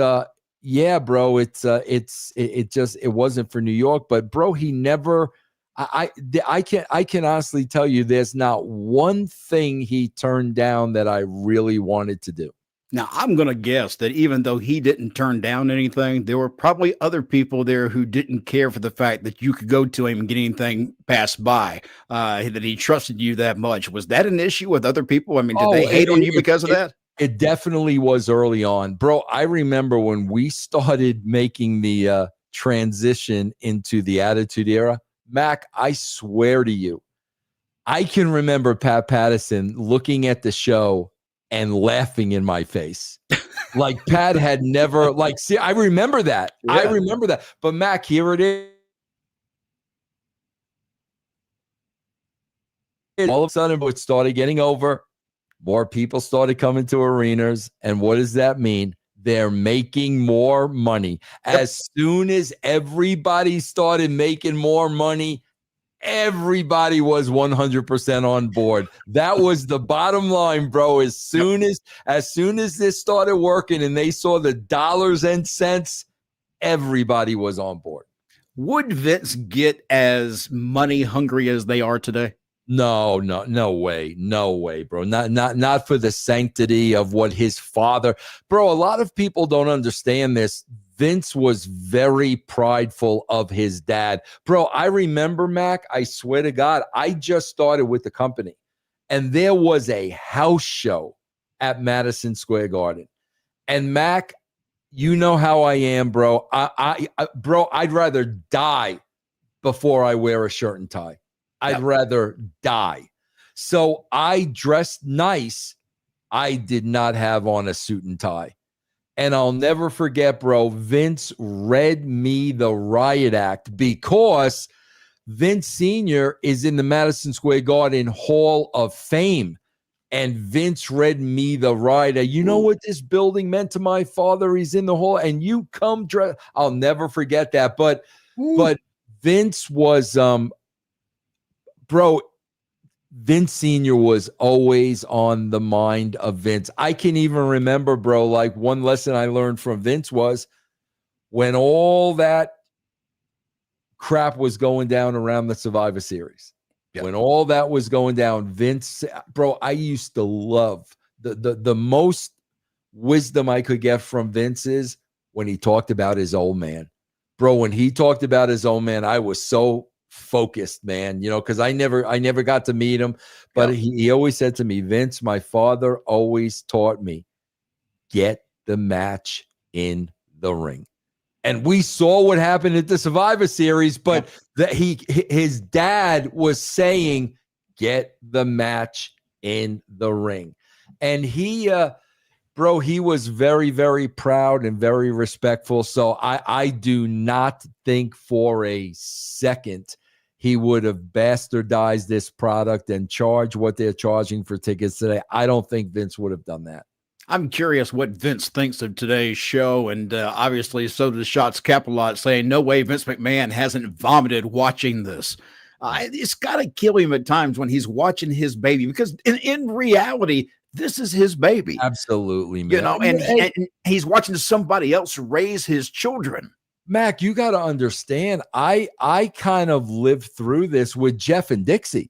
Speaker 2: yeah, bro, it wasn't for New York. But bro, he never. I can honestly tell you, there's not one thing he turned down that I really wanted to do.
Speaker 1: Now, I'm going to guess that even though he didn't turn down anything, there were probably other people there who didn't care for the fact that you could go to him and get anything passed by, that he trusted you that much. Was that an issue with other people? I mean, did they hate on you because of that?
Speaker 2: It definitely was early on. Bro, I remember when we started making the transition into the Attitude Era, Mac, I swear to you, I can remember Pat Patterson looking at the show and laughing in my face. Like Pat had never, see, I remember that. Yeah. I remember that. But Mac, here it is. All of a sudden, it started getting over. More people started coming to arenas. And what does that mean? They're making more money. As soon as everybody started making more money, everybody was 100% on board. That was the bottom line, bro. As soon as this started working and they saw the dollars and cents, everybody was on board.
Speaker 1: Would Vince get as money hungry as they are today?
Speaker 2: No way, bro. Not for the sanctity of what his father, bro. A lot of people don't understand this. Vince was very prideful of his dad. Bro, I remember, Mac, I swear to God, I just started with the company. And there was a house show at Madison Square Garden. And Mac, you know how I am, bro. Bro, I'd rather die before I wear a shirt and tie. I'd rather die. So I dressed nice. I did not have on a suit and tie. And I'll never forget, bro, Vince read me the riot act because Vince Sr. is in the Madison Square Garden Hall of Fame. And Vince read me the riot act. You know what this building meant to my father? He's in the hall and you come dress. I'll never forget that. But Vince was, bro, Vince Sr. was always on the mind of Vince. I can even remember, bro, like one lesson I learned from Vince was when all that crap was going down around the Survivor Series. Yep. When all that was going down, Vince, bro, I used to love the most wisdom I could get from Vince is when he talked about his old man. Bro, when he talked about his old man, I was so focused, man, because I never got to meet him, but he always said to me, Vince, my father always taught me, get the match in the ring. And we saw what happened at the Survivor Series, but his dad was saying, get the match in the ring. And he bro, he was very, very proud and very respectful. So I do not think for a second he would have bastardized this product and charged what they're charging for tickets today. I don't think Vince would have done that.
Speaker 1: I'm curious what Vince thinks of today's show. And obviously, so does Shots Capital saying, no way Vince McMahon hasn't vomited watching this. It's got to kill him at times when he's watching his baby, because in reality, this is his baby.
Speaker 2: Absolutely, man.
Speaker 1: And he's watching somebody else raise his children.
Speaker 2: Mac, you got to understand, I kind of lived through this with Jeff and Dixie.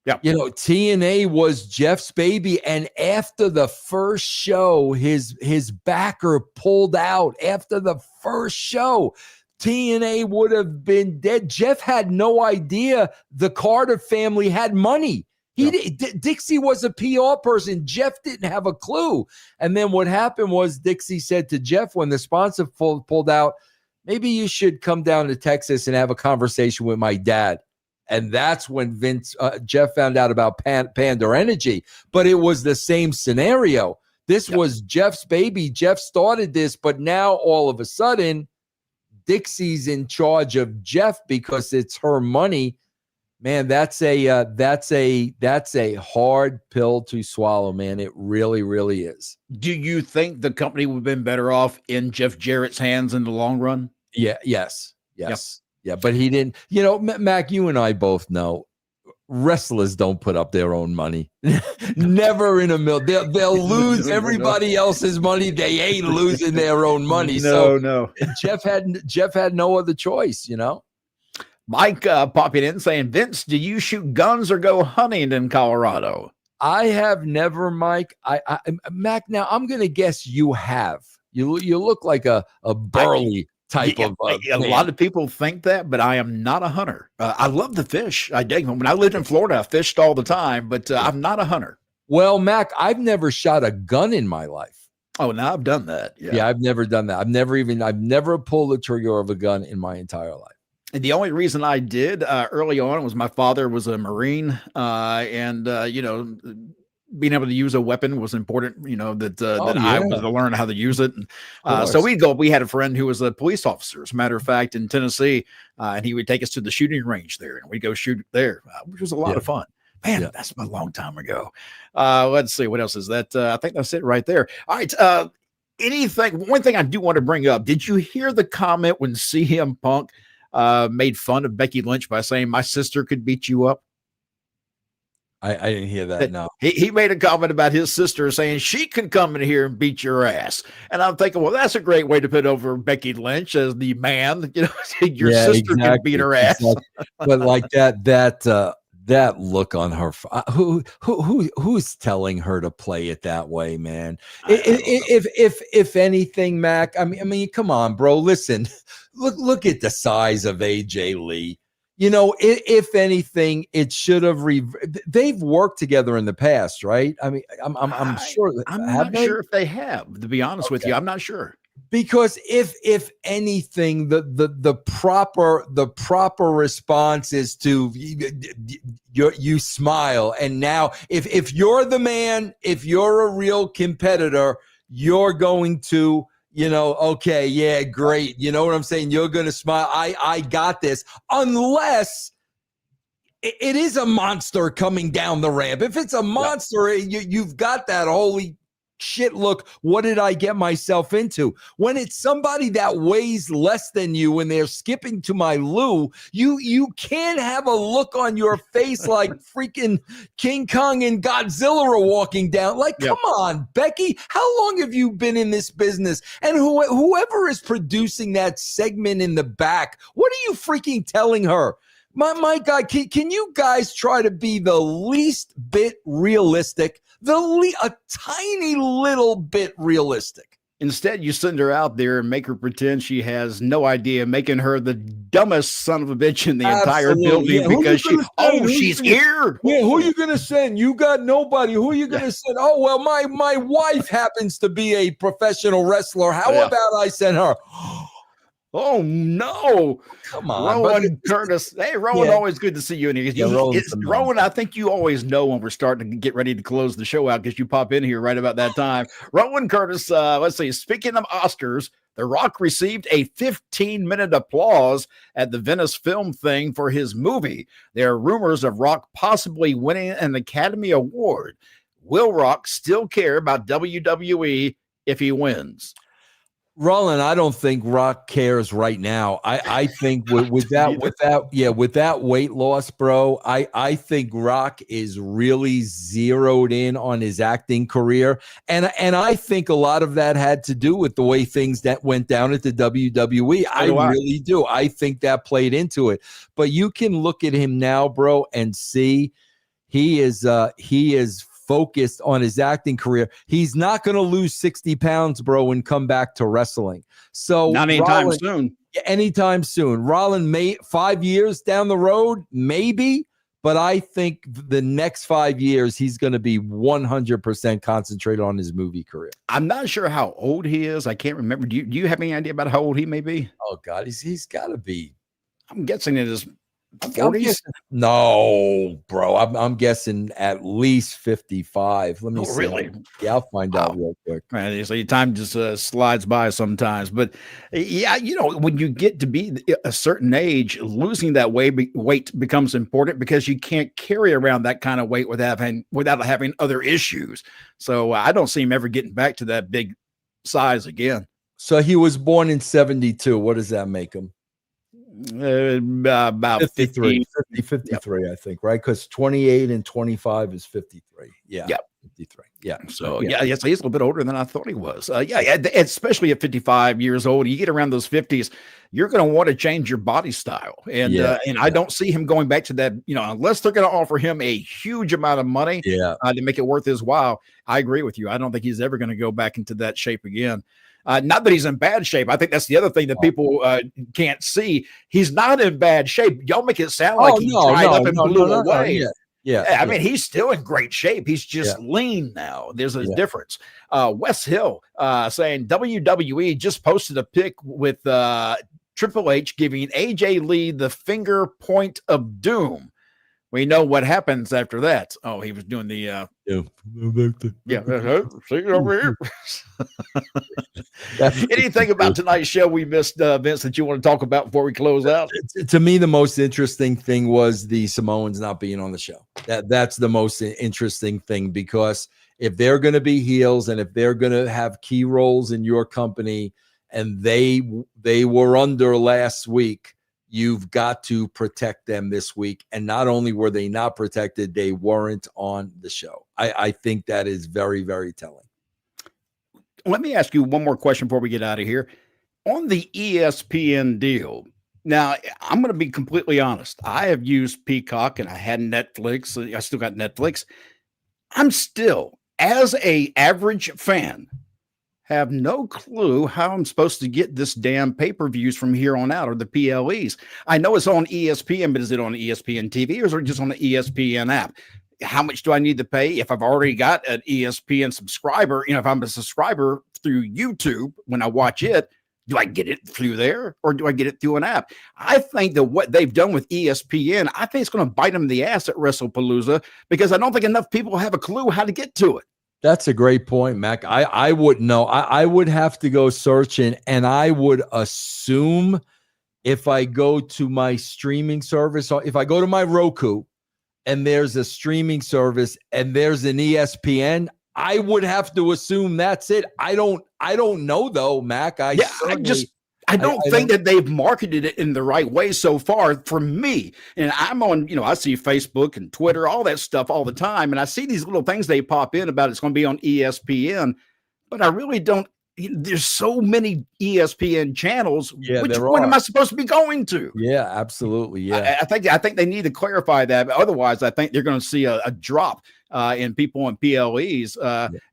Speaker 2: Yeah. TNA was Jeff's baby. And after the first show, his backer pulled out after the first show. TNA would have been dead. Jeff had no idea the Carter family had money. Dixie was a PR person. Jeff didn't have a clue. And then what happened was Dixie said to Jeff when the sponsor pulled out, maybe you should come down to Texas and have a conversation with my dad. And that's when Jeff found out about Panda Energy. But it was the same scenario. This was Jeff's baby. Jeff started this, but now all of a sudden, Dixie's in charge of Jeff because it's her money. Man, that's a hard pill to swallow, man. It really, really is.
Speaker 1: Do you think the company would have been better off in Jeff Jarrett's hands in the long run?
Speaker 2: Yeah. Yes. Yeah, but he didn't. Mac, you and I both know wrestlers don't put up their own money. Never in a million. They'll lose everybody else's money. They ain't losing their own money.
Speaker 1: No.
Speaker 2: Jeff had no other choice, you know.
Speaker 1: Mike popping in saying, Vince, do you shoot guns or go hunting in Colorado?
Speaker 2: I have never, Mike. Mac, now I'm going to guess you have. You look like a burly type of
Speaker 1: a lot of people think that, but I am not a hunter. I love the fish. I dig them. When I lived in Florida, I fished all the time, but I'm not a hunter.
Speaker 2: Well, Mac, I've never shot a gun in my life.
Speaker 1: Oh, now I've done that.
Speaker 2: Yeah, I've never done that. I've never pulled the trigger of a gun in my entire life.
Speaker 1: And the only reason I did early on was my father was a Marine, and being able to use a weapon was important. I was to learn how to use it. So we had a friend who was a police officer, as a matter of fact, in Tennessee, and he would take us to the shooting range there, and we'd go shoot there, which was a lot of fun. Man, that's a long time ago. Let's see, what else is that? I think that's it right there. All right. One thing I do want to bring up, did you hear the comment when CM Punk made fun of Becky Lynch by saying my sister could beat you up?
Speaker 2: I didn't hear that. No,
Speaker 1: he made a comment about his sister saying she can come in here and beat your ass. And I'm thinking, well, that's a great way to put over Becky Lynch as the man. Your sister can beat her ass.
Speaker 2: Exactly. But like that look on her, who's telling her to play it that way, man? If anything, Mac, I mean, come on, bro. Listen, look at the size of AJ Lee. If anything, it should have. They've worked together in the past, right? I mean, I'm sure.
Speaker 1: I'm not sure if they have. To be honest with you, I'm not sure.
Speaker 2: Because if anything, the proper response is to you smile. And now, if you're the man, if you're a real competitor, you're going to. Okay, yeah, great. You know what I'm saying? You're going to smile. I got this. Unless it is a monster coming down the ramp. If it's a monster, you've got that holy shit look. What did I get myself into? When it's somebody that weighs less than you and they're skipping to my loo, you can't have a look on your face like freaking King Kong and Godzilla are walking down. Like, come on, Becky, how long have you been in this business? And whoever is producing that segment in the back, what are you freaking telling her? My God, can you guys try to be the least bit realistic? A tiny little bit realistic.
Speaker 1: Instead, you send her out there and make her pretend she has no idea, making her the dumbest son of a bitch in the entire building because she's here.
Speaker 2: Yeah, who are you going to send? You got nobody. Who are you going to send? Oh, well, my wife happens to be a professional wrestler. How about I send her?
Speaker 1: Oh, no.
Speaker 2: Come on.
Speaker 1: Rowan Curtis. Hey, Rowan, always good to see you in here. Rowan, I think you always know when we're starting to get ready to close the show out because you pop in here right about that time. Rowan Curtis, let's see. Speaking of Oscars, The Rock received a 15-minute applause at the Venice Film Thing for his movie. There are rumors of Rock possibly winning an Academy Award. Will Rock still care about WWE if he wins?
Speaker 2: Roland, I don't think Rock cares right now. I think with that weight loss, bro, I think Rock is really zeroed in on his acting career. And I think a lot of that had to do with the way things that went down at the WWE. I really do. I think that played into it. But you can look at him now, bro, and see he is focused on his acting career. He's not going to lose 60 pounds, bro, and come back to wrestling. So
Speaker 1: not anytime soon.
Speaker 2: Anytime soon. Rollin, 5 years down the road, maybe, but I think the next 5 years he's going to be 100% concentrated on his movie career.
Speaker 1: I'm not sure how old he is. I can't remember. Do you have any idea about how old he may be?
Speaker 2: Oh God, he's got to be.
Speaker 1: I'm guessing it is 40s?
Speaker 2: No, bro. I'm guessing at least 55. Let me see.
Speaker 1: Really?
Speaker 2: Yeah, I'll find out real quick.
Speaker 1: Man, so time just slides by sometimes. But yeah, when you get to be a certain age, losing that weight becomes important because you can't carry around that kind of weight without having other issues. So I don't see him ever getting back to that big size again.
Speaker 2: So he was born in 72. What does that make him?
Speaker 1: About
Speaker 2: 53,
Speaker 1: 50.
Speaker 2: 53, I think, right? Because 28 and 25 is 53. Yeah.
Speaker 1: Yep.
Speaker 2: 53. Yeah.
Speaker 1: So yeah, so he's a little bit older than I thought he was. Especially at 55 years old, you get around those 50s, you're going to want to change your body style, and I don't see him going back to that. Unless they're going to offer him a huge amount of money, to make it worth his while. I agree with you. I don't think he's ever going to go back into that shape again. Not that he's in bad shape. I think that's the other thing that people can't see. He's not in bad shape. Y'all make it sound like he dried up and blew away. Yeah, I mean, he's still in great shape. He's just lean now. There's a difference. Wes Hill saying WWE just posted a pic with Triple H giving AJ Lee the finger point of doom. We know what happens after that. Oh, he was doing the see it over here. Anything about tonight's show we missed, Vince, that you want to talk about before we close out?
Speaker 2: To me, the most interesting thing was the Samoans not being on the show. That's the most interesting thing, because if they're going to be heels and if they're going to have key roles in your company, and they were under last week, you've got to protect them this week. And not only were they not protected, they weren't on the show. I think that is very, very telling.
Speaker 1: Let me ask you one more question before we get out of here. On the ESPN deal, now I'm going to be completely honest. I have used Peacock and I had Netflix. I still got Netflix. I'm still, as a average fan, have no clue how I'm supposed to get this damn pay-per-views from here on out, or the PLEs. I know it's on ESPN, but is it on ESPN TV or is it just on the ESPN app? How much do I need to pay if I've already got an ESPN subscriber? If I'm a subscriber through YouTube, when I watch it, do I get it through there or do I get it through an app? I think that what they've done with ESPN, I think it's going to bite them in the ass at WrestlePalooza, because I don't think enough people have a clue how to get to it.
Speaker 2: That's a great point, Mac. I wouldn't know. I would have to go searching, and I would assume if I go to my streaming service, or if I go to my Roku and there's a streaming service and there's an ESPN, I would have to assume that's it. I don't know though, Mac. I
Speaker 1: don't think that they've marketed it in the right way so far for me. And I'm on, I see Facebook and Twitter, all that stuff all the time. And I see these little things they pop in about it's going to be on ESPN, but I really don't. There's so many ESPN channels. Which one am I supposed to be going to?
Speaker 2: Yeah, absolutely. Yeah.
Speaker 1: I think they need to clarify that. But otherwise, I think they're going to see a drop in people on PLEs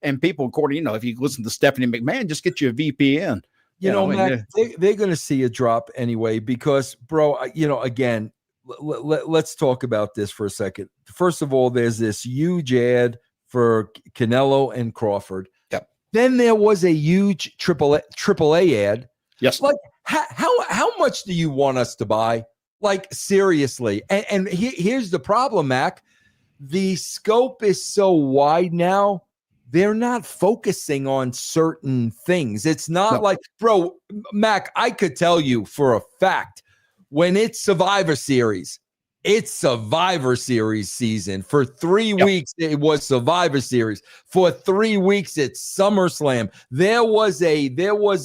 Speaker 1: and people, according, if you listen to Stephanie McMahon, just get you a VPN.
Speaker 2: Mac, they're going to see a drop anyway, because, bro, again, let's talk about this for a second. First of all, there's this huge ad for Canelo and Crawford.
Speaker 1: Yep.
Speaker 2: Then there was a huge AAA ad.
Speaker 1: Yes.
Speaker 2: Like, how much do you want us to buy? Like, seriously. And here's the problem, Mac. The scope is so wide now. They're not focusing on certain things. It's not like, bro, Mac, I could tell you for a fact, when it's Survivor Series, it's Survivor Series season. For 3 weeks, it was Survivor Series. For 3 weeks, it's SummerSlam. There was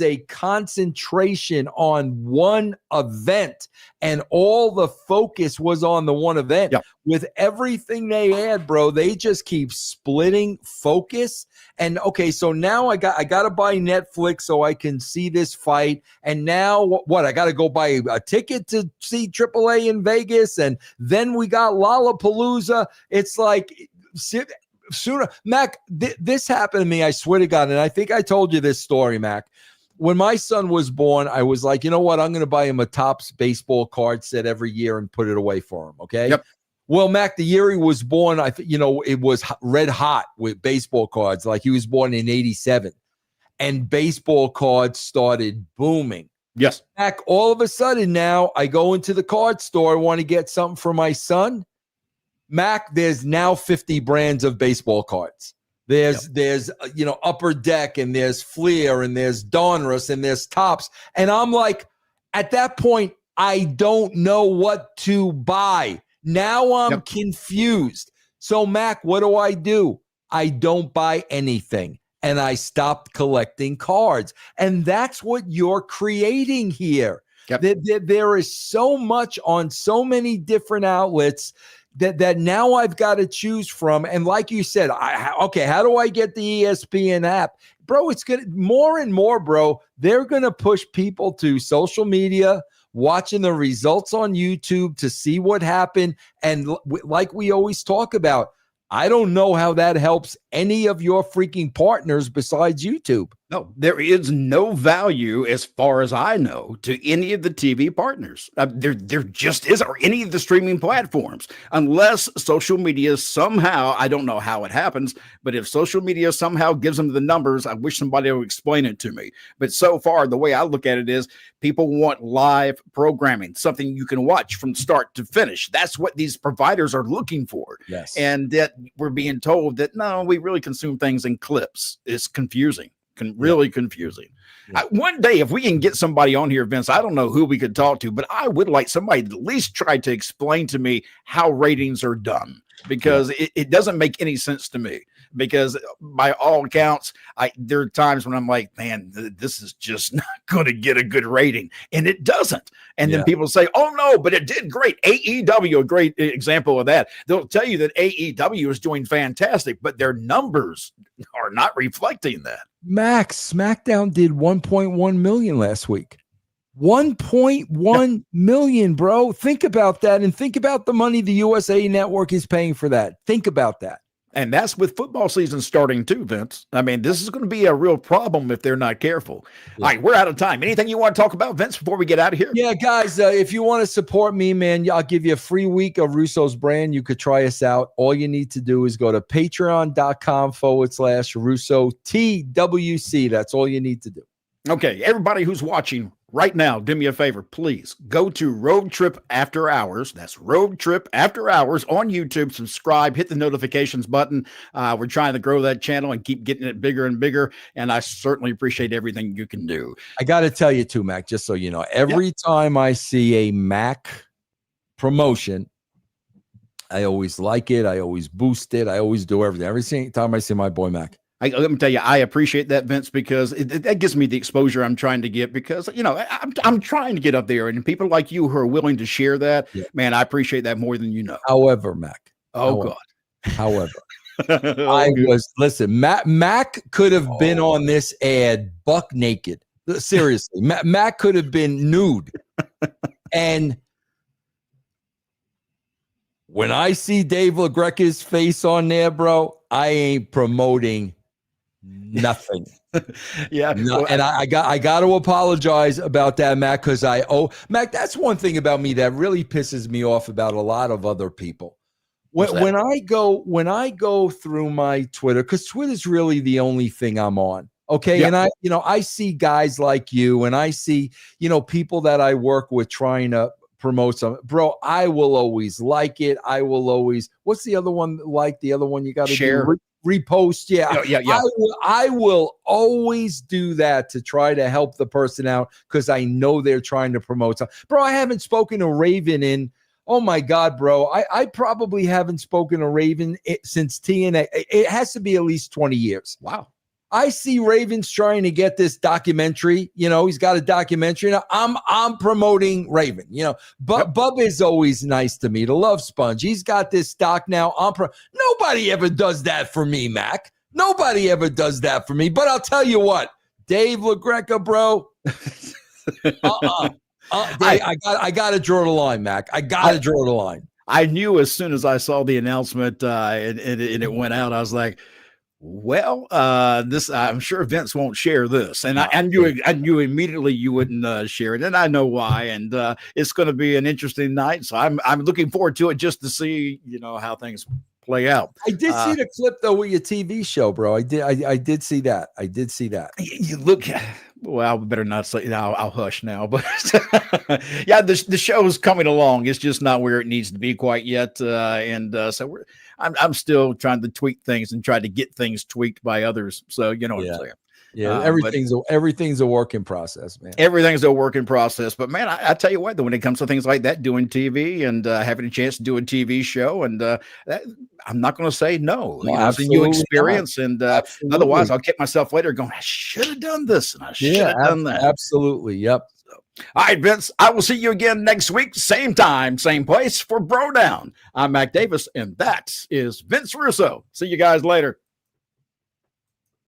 Speaker 2: a concentration on one event, and all the focus was on the one event.
Speaker 1: Yep.
Speaker 2: With everything they add, bro, they just keep splitting focus. And okay, so now I got to buy Netflix so I can see this fight. And now what? I got to go buy a ticket to see AAA in Vegas, and then we got Lollapalooza. It's like sooner, Mac. This happened to me. I swear to God, and I think I told you this story, Mac. When my son was born, I was like, you know what? I'm going to buy him a Topps baseball card set every year and put it away for him. Okay.
Speaker 1: Yep.
Speaker 2: Well, Mac, the year he was born, it was red hot with baseball cards. Like, he was born in 87, and baseball cards started booming.
Speaker 1: Yes.
Speaker 2: Mac, all of a sudden now I go into the card store. I want to get something for my son. Mac, there's now 50 brands of baseball cards. There's Upper Deck, and there's Fleer, and there's Donruss, and there's Topps. And I'm like, at that point, I don't know what to buy. Now I'm confused. So, Mac, what do? I don't buy anything, and I stopped collecting cards. And that's what you're creating here.
Speaker 1: Yep.
Speaker 2: There is so much on so many different outlets that now I've got to choose from. And like you said, okay, how do I get the ESPN app? Bro, it's going to more and more, bro. They're going to push people to social media, watching the results on YouTube to see what happened. And like we always talk about, I don't know how that helps any of your freaking partners besides YouTube.
Speaker 1: No, there is no value, as far as I know, to any of the TV partners. There just is, or any of the streaming platforms, unless social media somehow, I don't know how it happens, but if social media somehow gives them the numbers, I wish somebody would explain it to me. But so far, the way I look at it is people want live programming, something you can watch from start to finish. That's what these providers are looking for.
Speaker 2: Yes.
Speaker 1: And that we're being told that, no, we really consume things in clips. It's confusing. Really confusing.
Speaker 2: Yeah.
Speaker 1: One day, if we can get somebody on here, Vince, I don't know who we could talk to, but I would like somebody to at least try to explain to me how ratings are done, because it doesn't make any sense to me. Because by all accounts, there are times when I'm like, man, this is just not going to get a good rating, and it doesn't. And then people say, oh no, but it did great. AEW, a great example of that. They'll tell you that AEW is doing fantastic, but their numbers are not reflecting that.
Speaker 2: Max, SmackDown did 1.1 million last week. 1.1 million, bro. Think about that, and think about the money the USA Network is paying for that. Think about that.
Speaker 1: And that's with football season starting too, Vince. I mean, this is going to be a real problem if they're not careful. Yeah. All right, we're out of time. Anything you want to talk about, Vince, before we get out of here?
Speaker 2: Yeah, guys, if you want to support me, man, I'll give you a free week of Russo's brand. You could try us out. All you need to do is go to patreon.com/Russo TWC. That's all you need to do.
Speaker 1: Okay, everybody who's watching right now, do me a favor, please go to Road Trip After Hours. That's Road Trip After Hours on YouTube. Subscribe, hit the notifications button. We're trying to grow that channel and keep getting it bigger and bigger. And I certainly appreciate everything you can do.
Speaker 2: I got to tell you too, Mac, just so you know, every time I see a Mac promotion, I always like it. I always boost it. I always do everything. Every single time I see my boy Mac.
Speaker 1: Let me tell you, I appreciate that, Vince, because that gives me the exposure I'm trying to get, because, you know, I'm trying to get up there, and people like you who are willing to share that, man, I appreciate that more than you know.
Speaker 2: However, Mac.
Speaker 1: God.
Speaker 2: However, listen, Mac could have been on this ad buck naked. Seriously, Mac could have been nude. And when I see Dave LaGreca's face on there, bro, I ain't promoting nothing. And I got to apologize about that, Mac, because Mac, that's one thing about me that really pisses me off about a lot of other people. When I go through my Twitter, because Twitter's really the only thing I'm on. Okay. Yeah. And I see guys like you, and I see, people that I work with trying to promote some, bro. I will always like it. I will always, what's the other one like? The other one you got to share, repost. Yeah. I will always do that to try to help the person out, because I know they're trying to promote something. Bro, I haven't spoken to Raven in, oh my God, bro. I probably haven't spoken to Raven since TNA. It has to be at least 20 years.
Speaker 1: Wow.
Speaker 2: I see Raven's trying to get this documentary. He's got a documentary. I'm promoting Raven. But Bub is always nice to me. The Love Sponge. He's got this doc now. Nobody ever does that for me, Mac. Nobody ever does that for me. But I'll tell you what, Dave LaGreca, bro. Dave, I got to draw the line, Mac. I got to draw the line.
Speaker 1: I knew as soon as I saw the announcement and it went out, I was like, well, this, I'm sure Vince won't share this, and I knew immediately you wouldn't share it, and I know why. And it's going to be an interesting night, so I'm looking forward to it, just to see how things play out.
Speaker 2: I did see the clip though with your TV show, bro. I did see that.
Speaker 1: You look. Well, I better not say. I'll hush now. But yeah, the show's coming along. It's just not where it needs to be quite yet, so I'm still trying to tweak things and try to get things tweaked by others. So what I'm saying.
Speaker 2: Yeah, everything's a work in process, man.
Speaker 1: Everything's a work in process. But man, I tell you what, though, when it comes to things like that, doing TV and having a chance to do a TV show, and I'm not going to say no. It's a new experience, and otherwise I'll get myself later going, I should have done this and I should have done that.
Speaker 2: Absolutely. Yep.
Speaker 1: All right, Vince, I will see you again next week, same time, same place for BroDown. I'm Mac Davis, and that is Vince Russo. See you guys later.